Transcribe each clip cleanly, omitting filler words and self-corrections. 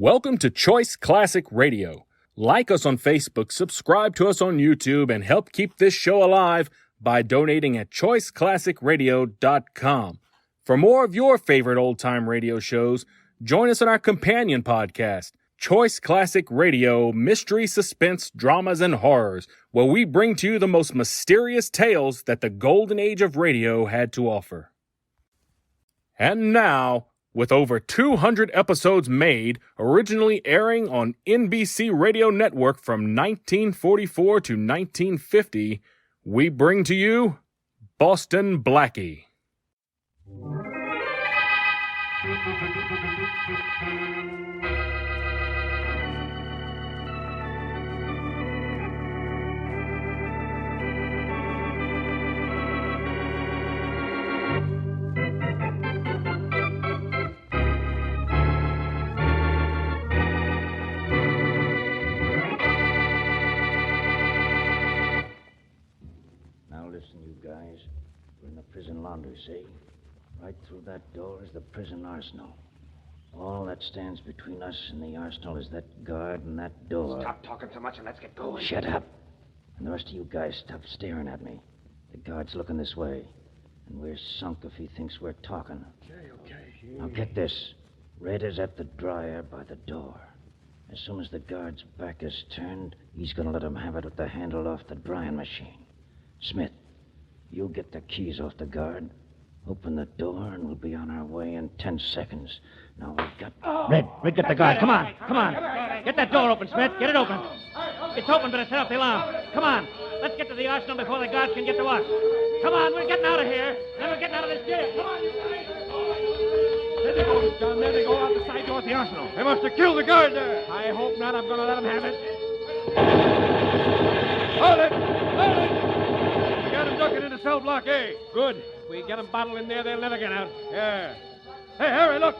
Welcome to Choice Classic Radio. Like us on Facebook, subscribe to us on YouTube, and help keep this show alive by donating at choiceclassicradio.com. For more of your favorite old-time radio shows, join us on our companion podcast, Choice Classic Radio, Mystery, Suspense, Dramas, and Horrors, where we bring to you the most mysterious tales that the golden age of radio had to offer. And now, with over 200 episodes made, originally airing on NBC Radio Network from 1944 to 1950, we bring to you Boston Blackie. Prison laundry, see? Right through that door is the prison arsenal. All that stands between us and the arsenal is that guard and that door. Stop talking so much and let's get going. Shut up. And the rest of you guys stop staring at me. The guard's looking this way. And we're sunk if he thinks we're talking. Okay. Now get this. Red is at the dryer by the door. As soon as the guard's back is turned, he's going to let him have it with the handle off the drying machine. Smith, you get the keys off the guard, open the door, and we'll be on our way in 10 seconds. Now we've got... Red, get the guard. Come on. Get that door open, Smith. Get it open. It's open, but I set off the alarm. Come on. Let's get to the arsenal before the guards can get to us. Come on, we're getting out of here. Then we're getting out of this jail. Come on, you guys. There they go, John. There they go out the side door of the arsenal. They must have killed the guard there. I hope not. I'm going to let them have it. Hold it! Got him ducking into cell block A. Good. If we get them bottled in there, they'll never get out. Yeah. Hey, Harry, look.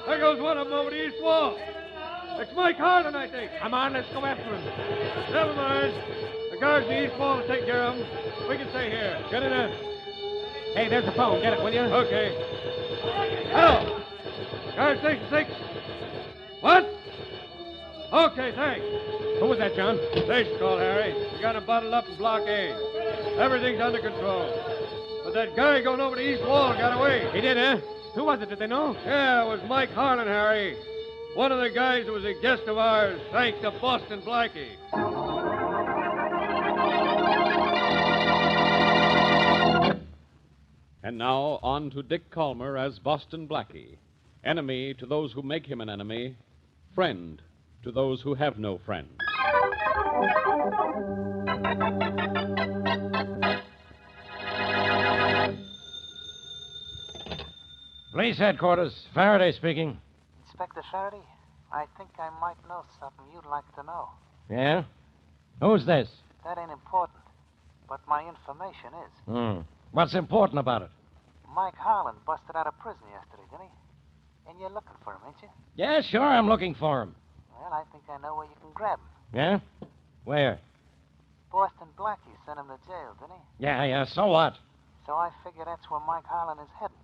There goes one of them over the east wall. It's Mike Harlan, I think. Come on, let's go after him. Never mind. The guards the east wall will take care of him. We can stay here. Get it in. Hey, there's the phone. Get it, will you? Okay. Hello. Guard station 6. What? Okay, thanks. Who was that, John? Station call, Harry. We got him bottled up in block A. Everything's under control. But that guy going over the east wall got away. He did, eh? Who was it? Did they know? Yeah, it was Mike Harlan, Harry. One of the guys who was a guest of ours, thanks to Boston Blackie. And now, on to Dick Calmer as Boston Blackie. Enemy to those who make him an enemy. Friend to those who have no friend. Police headquarters. Faraday speaking. Inspector Faraday, I think I might know something you'd like to know. Yeah? Who's this? That ain't important, but my information is. What's important about it? Mike Harlan busted out of prison yesterday, didn't he? And you're looking for him, ain't you? Yeah, sure, I'm looking for him. Well, I think I know where you can grab him. Yeah? Where? Boston Blackie sent him to jail, didn't he? Yeah, so what? So I figure that's where Mike Harlan is heading.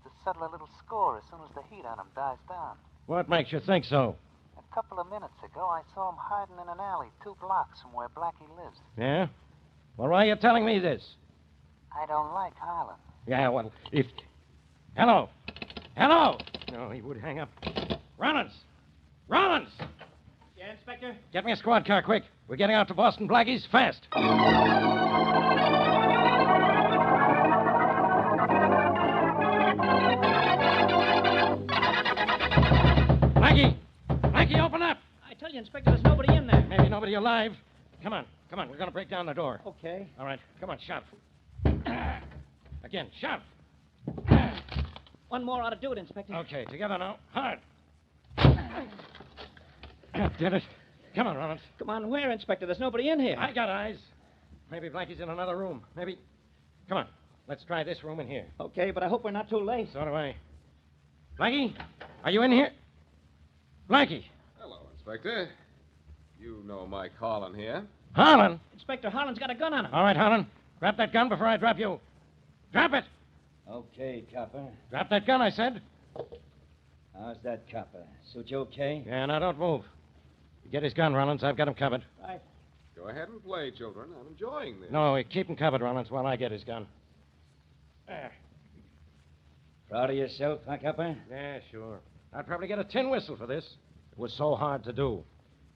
To settle a little score as soon as the heat on him dies down. What makes you think so? A couple of minutes ago, I saw him hiding in an alley 2 blocks from where Blackie lives. Yeah? Well, why are you telling me this? I don't like Harlan. Yeah, well, if... Hello? No, he would hang up. Rollins! Yeah, Inspector? Get me a squad car, quick. We're getting out to Boston Blackie's fast. Blackie, open up! I tell you, Inspector, there's nobody in there. Maybe nobody alive. Come on. We're going to break down the door. Okay. All right, come on, shove. Again, shove. One more ought to do it, Inspector. Okay, together now. Hard. Did it. Come on, Rollins. Come on, where, Inspector? There's nobody in here. I got eyes. Maybe Blackie's in another room. Maybe... Come on. Let's try this room in here. Okay, but I hope we're not too late. So do I. Blackie, are you in here? Blackie. Hello, Inspector. You know Mike Harlan here. Harlan? Inspector, Harlan's got a gun on him. All right, Harlan. Drop that gun before I drop you. Drop it. Okay, copper. Drop that gun, I said. How's that, copper? Suit you okay? Yeah, now don't move. Get his gun, Rollins. I've got him covered. Right. Go ahead and play, children. I'm enjoying this. No, keep him covered, Rollins, while I get his gun. There. Proud of yourself, huh, copper? Yeah, sure. I'd probably get a tin whistle for this. It was so hard to do.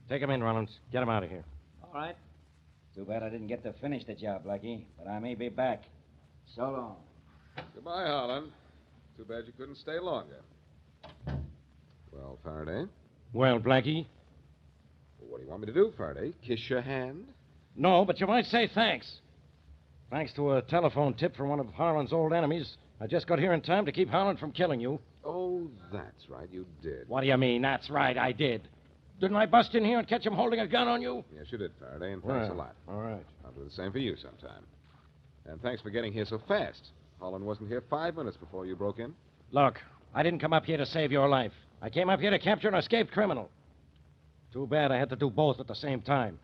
Take him in, Rollins. Get him out of here. All right. Too bad I didn't get to finish the job, Blackie, but I may be back. So long. Goodbye, Holland. Too bad you couldn't stay longer. Well, Faraday? Well, Blackie? Well, what do you want me to do, Faraday? Kiss your hand? No, but you might say thanks. Thanks to a telephone tip from one of Harlan's old enemies, I just got here in time to keep Harlan from killing you. Oh, that's right, you did. What do you mean, that's right, I did? Didn't I bust in here and catch him holding a gun on you? Yes, you did, Faraday, and thanks a lot. All right. I'll do the same for you sometime. And thanks for getting here so fast. Holland wasn't here 5 minutes before you broke in. Look, I didn't come up here to save your life. I came up here to capture an escaped criminal. Too bad I had to do both at the same time.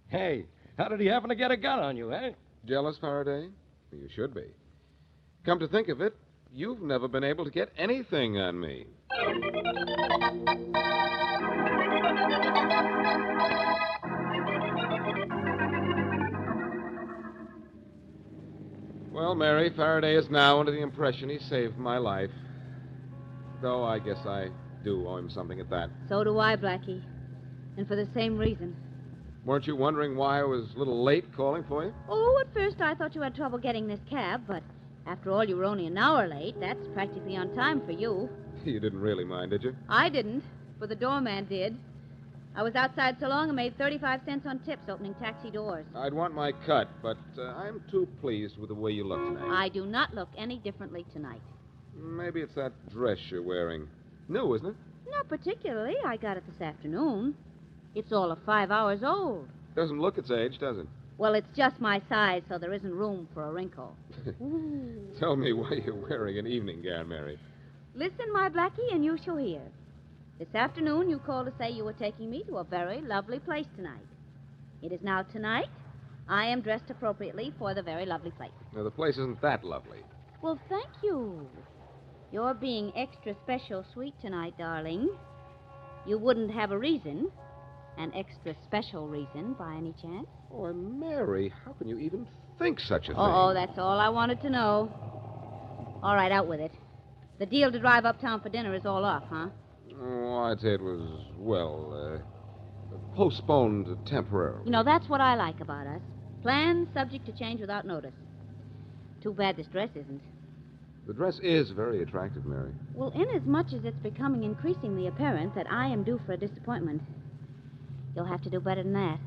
Hey, how did he happen to get a gun on you, eh? Jealous, Faraday? You should be. Come to think of it, you've never been able to get anything on me. Well, Mary, Faraday is now under the impression he saved my life. Though I guess I do owe him something at that. So do I, Blackie. And for the same reason. Weren't you wondering why I was a little late calling for you? Oh, at first I thought you had trouble getting this cab, but after all, you were only an hour late. That's practically on time for you. You didn't really mind, did you? I didn't, for the doorman did. I was outside so long I made 35 cents on tips opening taxi doors. I'd want my cut, but I'm too pleased with the way you look tonight. I do not look any differently tonight. Maybe it's that dress you're wearing. New, isn't it? Not particularly. I got it this afternoon. It's all of 5 hours old. Doesn't look its age, does it? Well, it's just my size, so there isn't room for a wrinkle. Tell me why you're wearing an evening gown, Mary. Listen, my Blackie, and you shall hear. This afternoon, you called to say you were taking me to a very lovely place tonight. It is now tonight. I am dressed appropriately for the very lovely place. Now, the place isn't that lovely. Well, thank you. You're being extra special sweet tonight, darling. You wouldn't have a reason, an extra special reason, by any chance? Oh, Mary, how can you even think such a thing? Oh, that's all I wanted to know. All right, out with it. The deal to drive uptown for dinner is all off, huh? Oh, I'd say it was, well, postponed temporarily. You know, that's what I like about us. Plans subject to change without notice. Too bad this dress isn't. The dress is very attractive, Mary. Well, inasmuch as it's becoming increasingly apparent that I am due for a disappointment, you'll have to do better than that.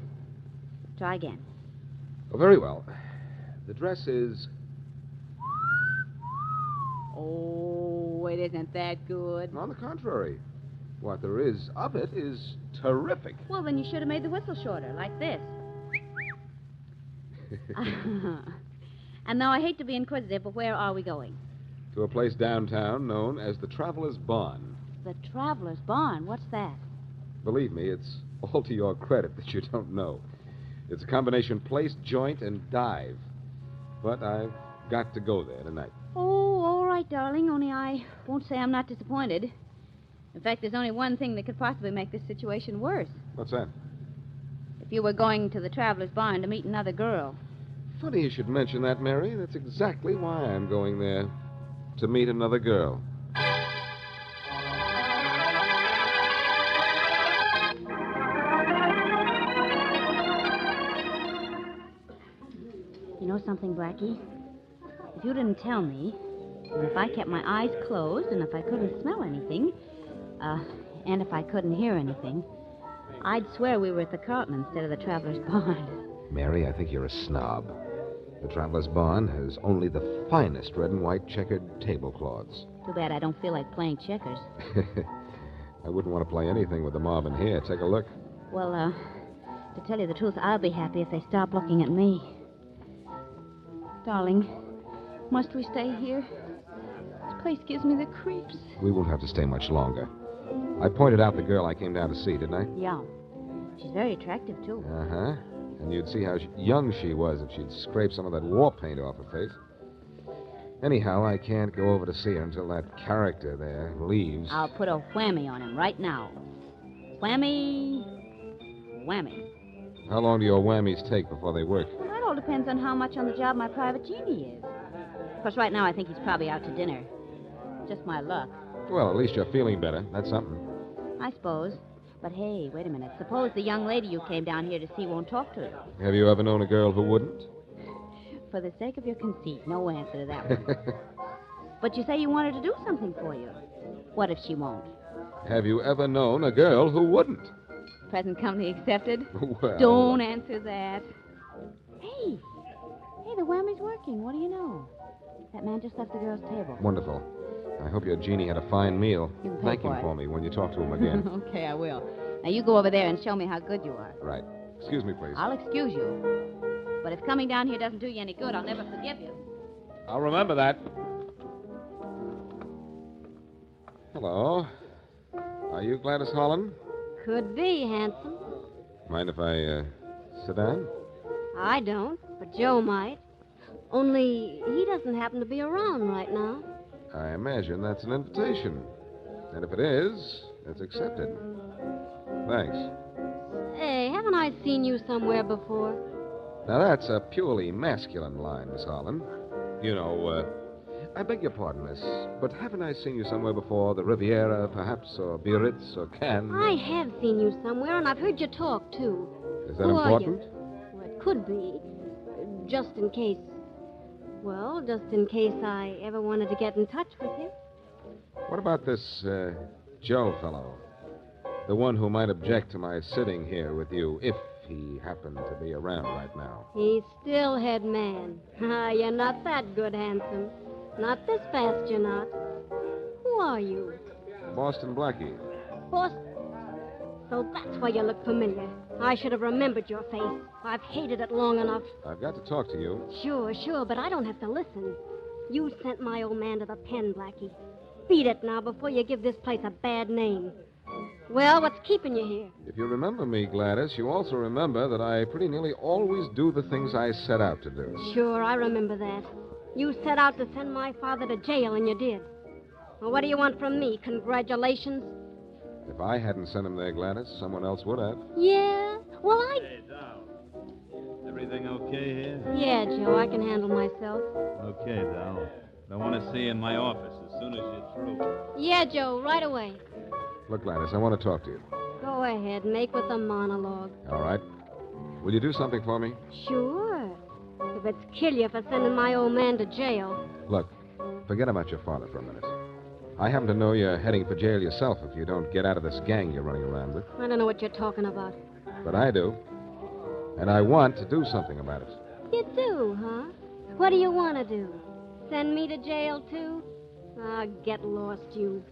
Try again. Oh, very well. The dress is... Oh, it isn't that good. On the contrary. What there is of it is terrific. Well, then you should have made the whistle shorter, like this. And now I hate to be inquisitive, but where are we going? To a place downtown known as the Traveler's Barn. The Traveler's Barn? What's that? Believe me, it's all to your credit that you don't know. It's a combination place, joint, and dive. But I've got to go there tonight. Oh, all right, darling, only I won't say I'm not disappointed. In fact, there's only one thing that could possibly make this situation worse. What's that? If you were going to the Traveler's Barn to meet another girl. Funny you should mention that, Mary. That's exactly why I'm going there. To meet another girl. You know something, Blackie? If you didn't tell me, and if I kept my eyes closed, and if I couldn't smell anything, and if I couldn't hear anything, I'd swear we were at the Carlton instead of the Traveler's Barn. Mary, I think you're a snob. The Traveler's Barn has only the finest red and white checkered tablecloths. Too bad I don't feel like playing checkers. I wouldn't want to play anything with the mob in here. Take a look. Well, to tell you the truth, I'll be happy if they stop looking at me. Darling, must we stay here? This place gives me the creeps. We won't have to stay much longer. I pointed out the girl I came down to see, didn't I? Yeah. She's very attractive, too. Uh-huh. And you'd see how young she was if she'd scraped some of that war paint off her face. Anyhow, I can't go over to see her until that character there leaves. I'll put a whammy on him right now. Whammy. Whammy. How long do your whammies take before they work? Well, that all depends on how much on the job my private genie is. Of course, right now I think he's probably out to dinner. Just my luck, Well, at least you're feeling better. That's something. I suppose. But hey, wait a minute. Suppose the young lady you came down here to see won't talk to you. Have you ever known a girl who wouldn't? For the sake of your conceit, no answer to that one. But you say you want her to do something for you. What if she won't? Have you ever known a girl who wouldn't? Present company accepted? Well... Don't answer that. Hey, the whammy's working. What do you know? That man just left the girl's table. Wonderful. I hope your genie had a fine meal. You can pay Thank for him it. for me when you talk to him again. Okay, I will. Now you go over there and show me how good you are. Right. Excuse me, please. I'll excuse you. But if coming down here doesn't do you any good, I'll never forgive you. I'll remember that. Hello. Are you Gladys Holland? Could be, handsome. Mind if I sit down? I don't, but Joe might. Only he doesn't happen to be around right now. I imagine that's an invitation. And if it is, it's accepted. Thanks. Hey, haven't I seen you somewhere before? Now, that's a purely masculine line, Miss Holland. You know, I beg your pardon, miss, but haven't I seen you somewhere before? The Riviera, perhaps, or Biarritz, or Cannes? I have seen you somewhere, and I've heard you talk, too. Is that Who are important? you? Well, it could be. Just in case. Well, just in case I ever wanted to get in touch with you. What about this, Joe fellow? The one who might object to my sitting here with you if he happened to be around right now. He's still head man. You're not that good, handsome. Not this fast, you're not. Who are you? Boston Blackie. Boss? So that's why you look familiar. I should have remembered your face. I've hated it long enough. I've got to talk to you. Sure, but I don't have to listen. You sent my old man to the pen, Blackie. Beat it now before you give this place a bad name. Well, what's keeping you here? If you remember me, Gladys, you also remember that I pretty nearly always do the things I set out to do. Sure, I remember that. You set out to send my father to jail, and you did. Well, what do you want from me? Congratulations? If I hadn't sent him there, Gladys, someone else would have. Yeah? Well, Hey, Dow. Everything okay here? Yeah, Joe, I can handle myself. Okay, Dow. I want to see you in my office as soon as you're through. Yeah, Joe, right away. Look, Gladys, I want to talk to you. Go ahead, make with the monologue. All right. Will you do something for me? Sure. If it's kill you for sending my old man to jail. Look, forget about your father for a minute. I happen to know you're heading for jail yourself if you don't get out of this gang you're running around with. I don't know what you're talking about. But I do. And I want to do something about it. You do, huh? What do you want to do? Send me to jail, too? Ah, get lost, you.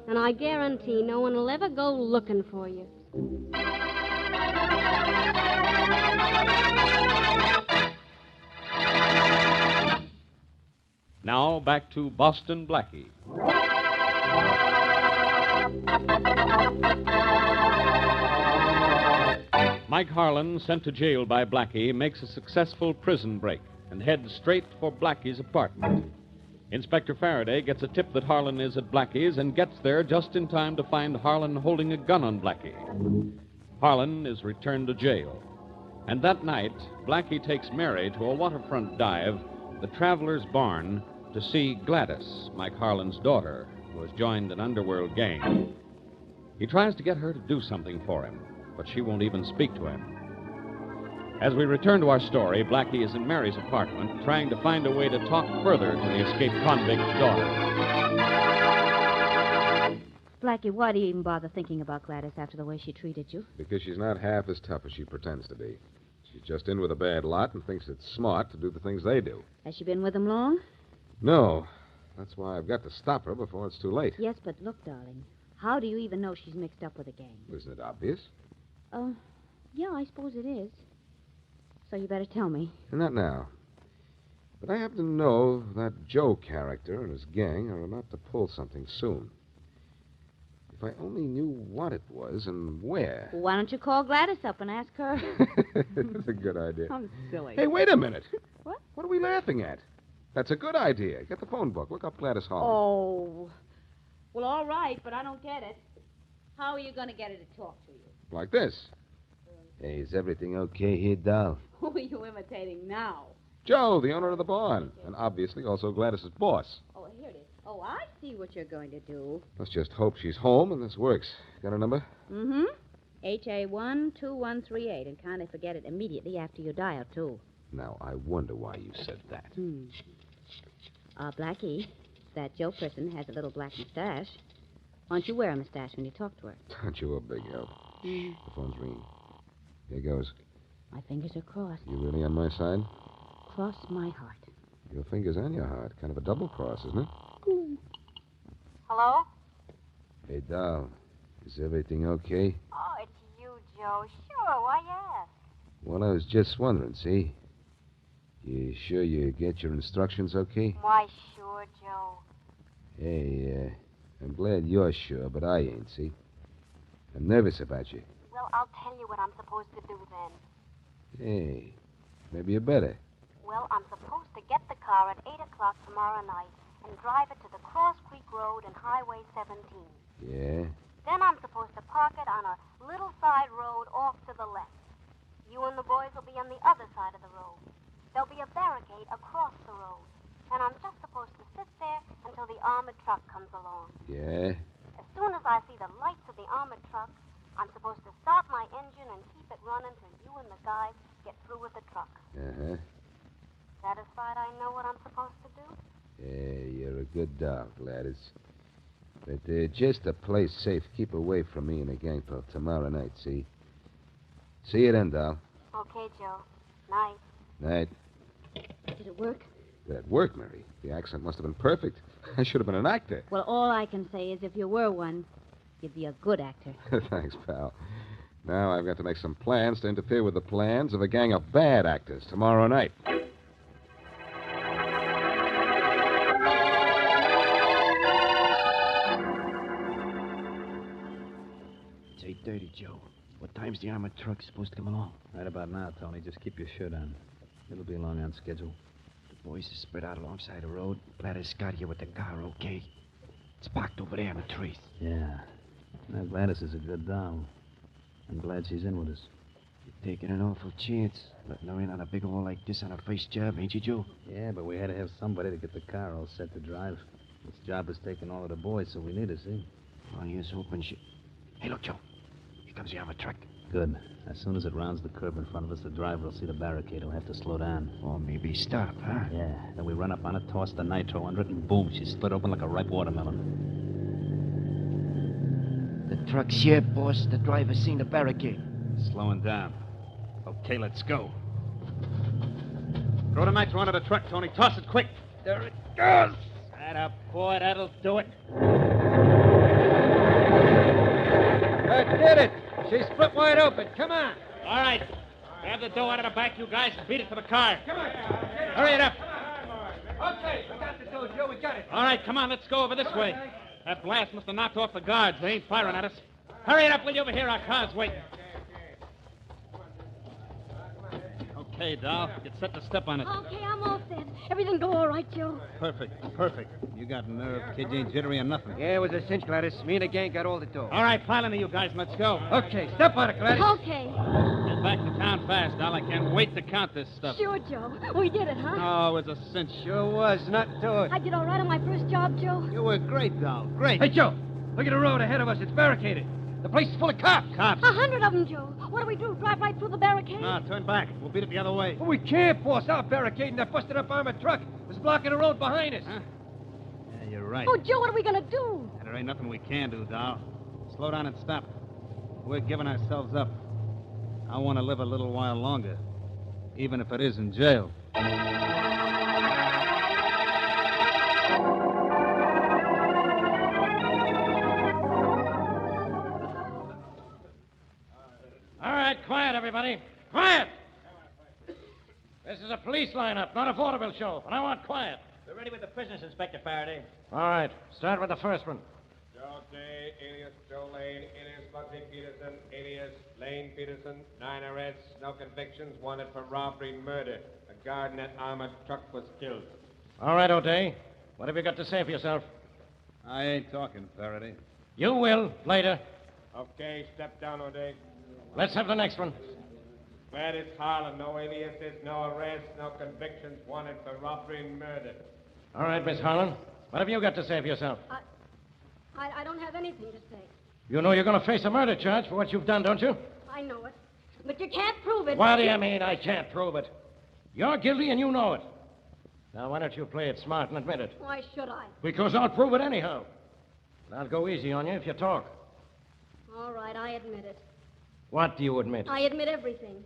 And I guarantee no one will ever go looking for you. Now back to Boston Blackie. Mike Harlan, sent to jail by Blackie, makes a successful prison break and heads straight for Blackie's apartment. Inspector Faraday gets a tip that Harlan is at Blackie's and gets there just in time to find Harlan holding a gun on Blackie. Harlan is returned to jail. And that night, Blackie takes Mary to a waterfront dive, the Traveler's Barn, to see Gladys, Mike Harlan's daughter, who has joined an underworld gang. He tries to get her to do something for him, but she won't even speak to him. As we return to our story, Blackie is in Mary's apartment, trying to find a way to talk further to the escaped convict's daughter. Blackie, why do you even bother thinking about Gladys after the way she treated you? Because she's not half as tough as she pretends to be. She's just in with a bad lot and thinks it's smart to do the things they do. Has she been with them long? No. That's why I've got to stop her before it's too late. Yes, but look, darling, how do you even know she's mixed up with a gang? Isn't it obvious? Yeah, I suppose it is. So you better tell me. Not now. But I happen to know that Joe character and his gang are about to pull something soon. If I only knew what it was and where. Why don't you call Gladys up and ask her? That's a good idea. I'm silly. Hey, wait a minute. What? What are we laughing at? That's a good idea. Get the phone book. Look up Gladys Holland. Oh. Well, all right, but I don't get it. How are you going to get her to talk to you? Like this. Hey, is everything okay here, doll? Who are you imitating now? Joe, the owner of the barn. And obviously also Gladys's boss. Oh, here it is. Oh, I see what you're going to do. Let's just hope she's home and this works. Got her number? Mm-hmm. HA12138, and kindly forget it immediately after you dial, too. Now, I wonder why you said that. Blackie, that Joe person has a little black mustache. Why don't you wear a mustache when you talk to her? Aren't you a big help? The phone's ringing. Here goes. My fingers are crossed. You really on my side? Cross my heart. Your fingers and your heart. Kind of a double cross, isn't it? Hello? Hey, doll, is everything okay? Oh, it's you, Joe. Sure, why ask? Well, I was just wondering, see? You sure you get your instructions okay? Why, sure, Joe. Hey, I'm glad you're sure, but I ain't, see? I'm nervous about you. Well, I'll tell you what I'm supposed to do then. Hey, maybe you better. Well, I'm supposed to get the car at 8 o'clock tomorrow night and drive it to the Cross Creek Road and Highway 17. Yeah? Then I'm supposed to park it on a little side road off to the left. You and the boys will be on the other side of the road. There'll be a barricade across the road. And I'm just supposed to sit there until the armored truck comes along. Yeah? As soon as I see the lights of the armored truck, I'm supposed to start my engine and keep it running till you and the guys get through with the truck. Uh-huh. Satisfied I know what I'm supposed to do? Yeah, you're a good doll, Gladys. But just to play safe, keep away from me and the gang till tomorrow night, see? See you then, doll. Okay, Joe. Night. Night. Did it work? That worked, Mary. The accent must have been perfect. I should have been an actor. Well, all I can say is if you were one, you'd be a good actor. Thanks, pal. Now I've got to make some plans to interfere with the plans of a gang of bad actors tomorrow night. It's 8:30, Joe. What time's the armored truck supposed to come along? Right about now, Tony. Just keep your shirt on. It'll be along on schedule. The boys are spread out alongside the road. Gladys got here with the car, okay? It's parked over there in the trees. Yeah. Now, Gladys is a good doll. I'm glad she's in with us. You're taking an awful chance, letting her in on a big hole like this on her first job, ain't you, Joe? Yeah, but we had to have somebody to get the car all set to drive. This job is taking all of the boys, so we need her, see? Well, here's hoping she... Hey, look, Joe. Here comes the armored truck. Good. As soon as it rounds the curb in front of us, the driver will see the barricade. He'll have to slow down. Or maybe stop, huh? Yeah. Then we run up on it, toss the nitro under it, and boom, she's split open like a ripe watermelon. The truck's here, boss. The driver's seen the barricade. Slowing down. Okay, let's go. Throw the nitro under the truck, Tony. Toss it quick. There it goes. That boy, that'll do it. That did it. She's split wide open. Come on. All right. Grab the dough out of the back, you guys, and beat it to the car. Come on. Hurry it up. Okay, we got the dough, Joe. We got it. All right, come on, let's go over this way. That blast must have knocked off the guards. They ain't firing at us. Hurry it up, will you? Over here, our car's waiting. Okay, doll. Get set to step on it. Okay, I'm all set. Everything go all right, Joe? Perfect. You got nerve. Kid ain't jittery or nothing. Yeah, it was a cinch, Gladys. Me and the gang got all the dough. All right, pile into you guys, and let's go. Okay, step on it, Gladys. Okay. Get back to town fast, doll. I can't wait to count this stuff. Sure, Joe. We did it, huh? Oh, it was a cinch. Sure was. Nothing to it. I did all right on my first job, Joe. You were great, doll. Great. Hey, Joe. Look at the road ahead of us. It's barricaded. The place is full of cops. Cops. 100 of them, Joe. What do we do? Drive right through the barricade? No, turn back. We'll beat it the other way. Well, we can't, boss. Our barricade and that busted-up armored truck was blocking the road behind us. Huh? Yeah, you're right. Oh, Joe, what are we going to do? And there ain't nothing we can do, doll. Slow down and stop. We're giving ourselves up. I want to live a little while longer, even if it is in jail. All right, quiet, everybody. Quiet! This is a police lineup, not a vaudeville show, and I want quiet. We're ready with the prisoners, Inspector Faraday. All right, start with the first one. Joe Day, alias Joe Lane, alias Bugsy Peterson, alias Lane Peterson. 9 arrests, no convictions, wanted for robbery, murder. A guard in that armored truck was killed. All right, O'Day. What have you got to say for yourself? I ain't talking, Faraday. You will, later. Okay, step down, O'Day. Let's have the next one. Gladys Harlan, no aliases, no arrests, no convictions, wanted for robbery and murder. All right, Miss Harlan. What have you got to say for yourself? I don't have anything to say. You know you're going to face a murder charge for what you've done, don't you? I know it. But you can't prove it. What do you mean I can't prove it? You're guilty and you know it. Now, why don't you play it smart and admit it? Why should I? Because I'll prove it anyhow. And I'll go easy on you if you talk. All right, I admit it. What do you admit? I admit everything.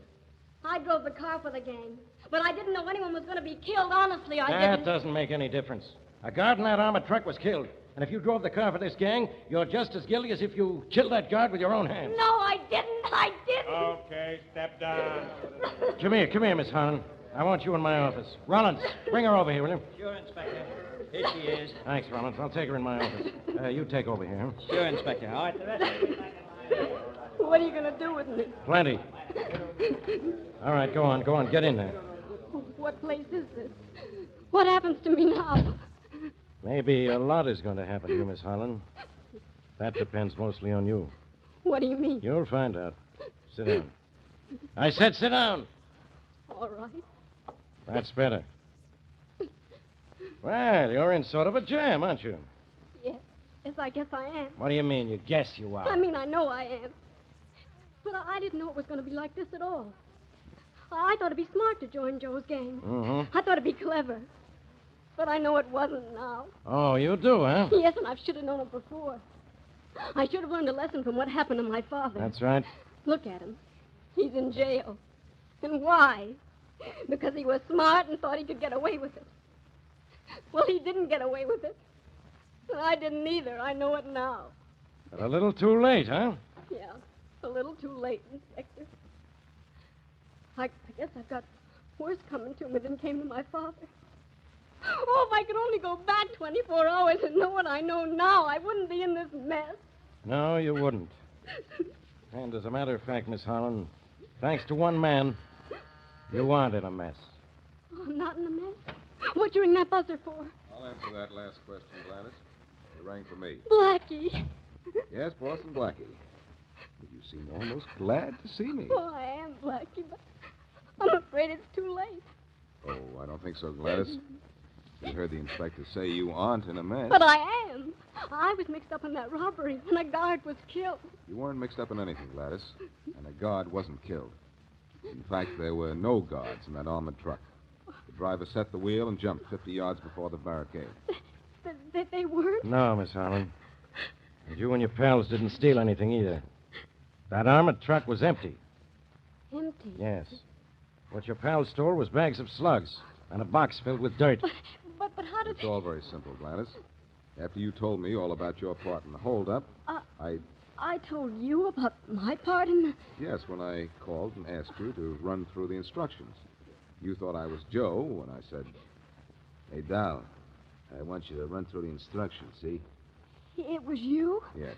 I drove the car for the gang. But I didn't know anyone was going to be killed. Honestly, I didn't. That doesn't make any difference. A guard in that armored truck was killed. And if you drove the car for this gang, you're just as guilty as if you killed that guard with your own hands. No, I didn't. I didn't. Okay, step down. Come here, Miss Harlan. I want you in my office. Rollins, bring her over here, will you? Sure, Inspector. Here she is. Thanks, Rollins. I'll take her in my office. You take over here. Sure, Inspector. All right, the rest of you. What are you going to do with me? Plenty. All right, go on. Get in there. What place is this? What happens to me now? Maybe a lot is going to happen to you, Miss Harlan. That depends mostly on you. What do you mean? You'll find out. Sit down. I said sit down. All right. That's better. Well, you're in sort of a jam, aren't you? Yes, I guess I am. What do you mean, you guess you are? I mean, I know I am. But I didn't know it was going to be like this at all. I thought it'd be smart to join Joe's gang. Mm-hmm. I thought it'd be clever. But I know it wasn't now. Oh, you do, huh? Yes, and I should have known it before. I should have learned a lesson from what happened to my father. That's right. Look at him. He's in jail. And why? Because he was smart and thought he could get away with it. Well, he didn't get away with it. And I didn't either. I know it now. But a little too late, huh? Yeah, a little too late, Inspector. I guess I've got worse coming to me than came to my father. Oh, if I could only go back 24 hours and know what I know now, I wouldn't be in this mess. No, you wouldn't. And as a matter of fact, Miss Harlan, thanks to one man, you aren't in a mess. Oh, I'm not in a mess. What you ring that buzzer for? I'll answer that last question, Gladys. You rang for me. Blackie. Yes, Boston Blackie. You seem almost glad to see me. Oh, I am, Blackie, but I'm afraid it's too late. Oh, I don't think so, Gladys. You heard the inspector say you aren't in a mess. But I am. I was mixed up in that robbery, and a guard was killed. You weren't mixed up in anything, Gladys. And a guard wasn't killed. In fact, there were no guards in that armored truck. The driver set the wheel and jumped 50 yards before the barricade. They weren't? No, Miss Harlan. And you and your pals didn't steal anything either. That armored truck was empty. Empty? Yes. What your pals stole was bags of slugs and a box filled with dirt. But how did It's all very simple, Gladys. After you told me all about your part in the holdup, I told you about my part in the... Yes, when I called and asked you to run through the instructions. You thought I was Joe when I said, "Hey, Dal, I want you to run through the instructions, see?" It was you? Yes.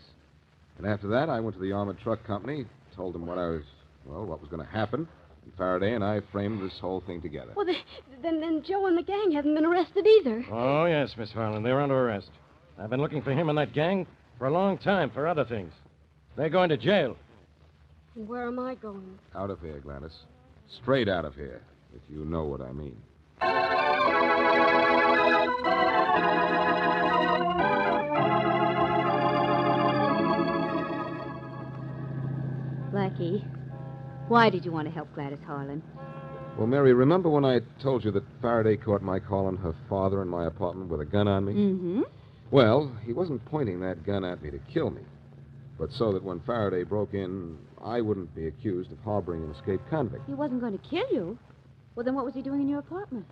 And after that, I went to the armored truck company, told them what was going to happen. And Faraday and I framed this whole thing together. Well, then Joe and the gang hasn't been arrested either. Oh, yes, Miss Harlan. They're under arrest. I've been looking for him and that gang for a long time for other things. They're going to jail. And where am I going? Out of here, Gladys. Straight out of here, if you know what I mean. Blackie, why did you want to help Gladys Harlan? Well, Mary, remember when I told you that Faraday caught Mike Harlan, her father, in my apartment with a gun on me? Mm-hmm. Well, he wasn't pointing that gun at me to kill me, but so that when Faraday broke in, I wouldn't be accused of harboring an escaped convict. He wasn't going to kill you. Well, then what was he doing in your apartment?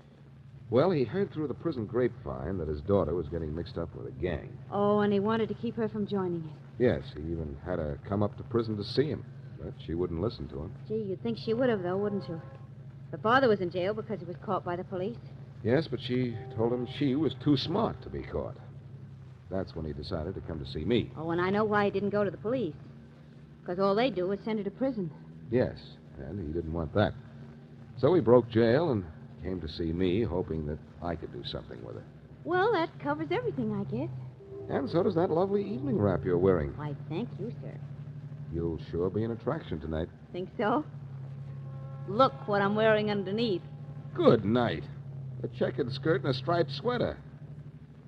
Well, he heard through the prison grapevine that his daughter was getting mixed up with a gang. Oh, and he wanted to keep her from joining it. Yes, he even had her come up to prison to see him, but she wouldn't listen to him. Gee, you'd think she would have, though, wouldn't you? The father was in jail because he was caught by the police. Yes, but she told him she was too smart to be caught. That's when he decided to come to see me. Oh, and I know why he didn't go to the police. Because all they do is send her to prison. Yes, and he didn't want that. So he broke jail and came to see me, hoping that I could do something with her. Well, that covers everything, I guess. And so does that lovely evening wrap you're wearing. Why, thank you, sir. You'll sure be an attraction tonight. Think so? Look what I'm wearing underneath. Good night. A checkered skirt and a striped sweater.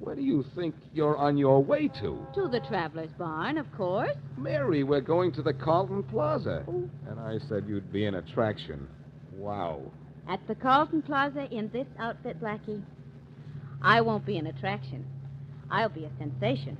Where do you think you're on your way to? To the Traveler's Barn, of course. Mary, we're going to the Carlton Plaza. Oh. And I said you'd be an attraction. Wow. At the Carlton Plaza in this outfit, Blackie, I won't be an attraction. I'll be a sensation.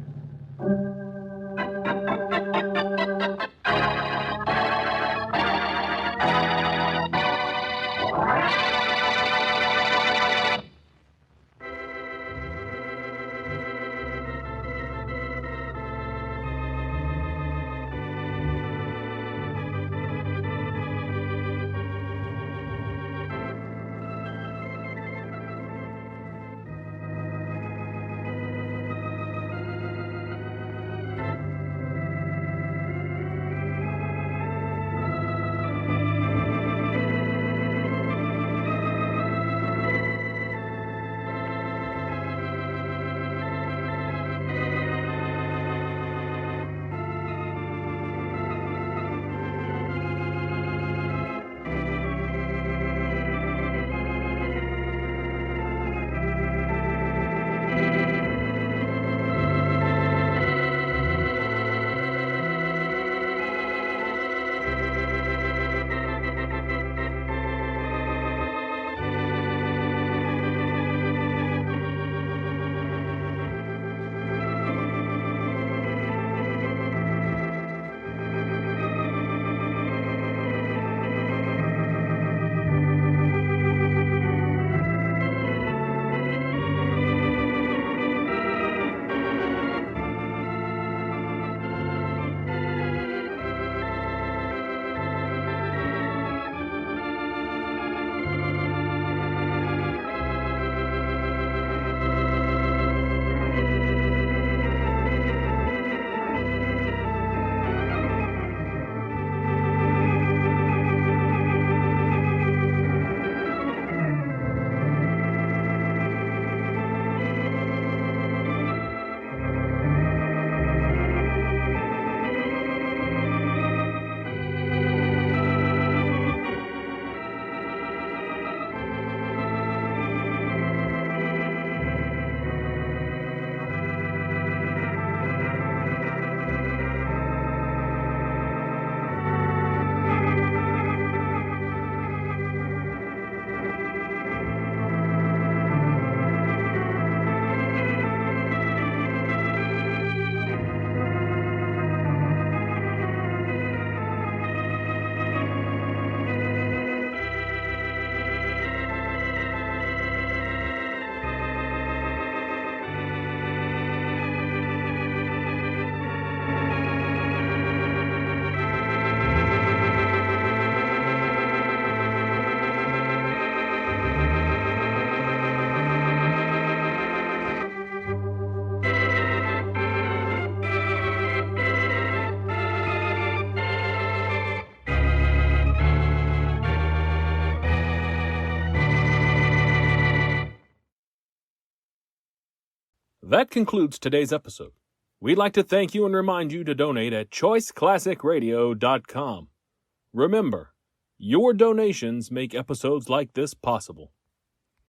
That concludes today's episode. We'd like to thank you and remind you to donate at choiceclassicradio.com. Remember, your donations make episodes like this possible.